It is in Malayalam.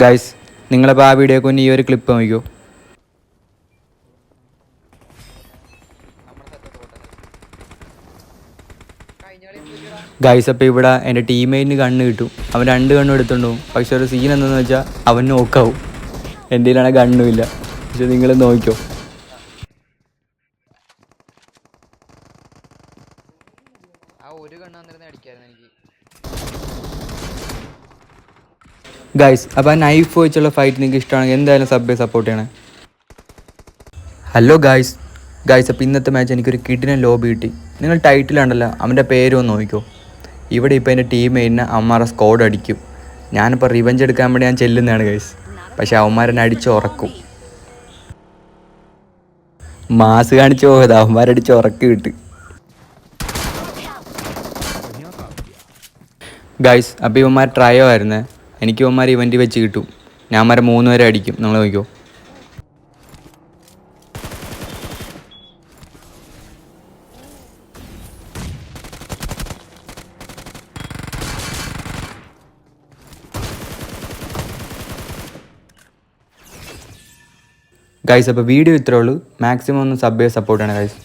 ഗൈസ് നിങ്ങളിപ്പോൾ ആ വീഡിയോ കൊണ്ട് ഈ ഒരു ക്ലിപ്പ് നോക്കിയോ. ഗൈസ് അപ്പോൾ ഇവിടെ എൻ്റെ ടീംമേറ്റിന് കണ്ണ് കിട്ടും. അവൻ 2 കണ്ണും എടുത്തുകൊണ്ടുപോകും. പക്ഷെ ഒരു സീൻ എന്താണെന്ന് വെച്ചാൽ അവൻ നോക്കാവും. എൻ്റെ കയ്യിലാണെങ്കിൽ കണ്ണുമില്ല. പക്ഷെ നിങ്ങൾ നോക്കിക്കോ. ഗൈസ് അപ്പോൾ ആ നൈഫ് വെച്ചുള്ള ഫൈറ്റ് നിങ്ങൾക്ക് ഇഷ്ടമാണെങ്കിൽ എന്തായാലും സപ്പോർട്ട് ചെയ്യണേ. ഹലോ ഗൈസ് അപ്പോൾ ഇന്നത്തെ മാച്ച് എനിക്കൊരു കിടിലൻ ലോബി കിട്ടി. നിങ്ങൾ ടൈറ്റിലുണ്ടല്ലോ അവൻ്റെ പേരൊന്ന് നോക്കിക്കോ. ഇവിടെ ഇപ്പോൾ എൻ്റെ ടീമേറ്റിനെ അവന്മാരെ സ്കോഡ് അടിക്കും. ഞാനിപ്പോൾ റിവെഞ്ച് എടുക്കാൻ വേണ്ടി ഞാൻ ചെല്ലുന്നതാണ് ഗൈസ്. പക്ഷെ അവന്മാരെന്നെ അടിച്ച് ഉറക്കും. മാസ് കാണിച്ച് പോയത് അവന്മാരടിച്ച് ഉറക്കി വിട്ട്. ഗൈസ് അപ്പോൾ ഇവന്മാർ ട്രയോ ആയിരുന്നേ. എനിക്ക് ഇവന്മാർ ഇവൻ്റ് വെച്ച് കിട്ടും. ഞാൻ അവന്മാരെ 3 പേരെ അടിക്കും. നിങ്ങൾ നോക്കിക്കോ. ഗൈസ് അപ്പോൾ വീഡിയോ ഇത്രേ ഉള്ളൂ. മാക്സിമം ഒന്ന് സപ്പോർട്ട് ചെയ്യണം ഗൈസ്.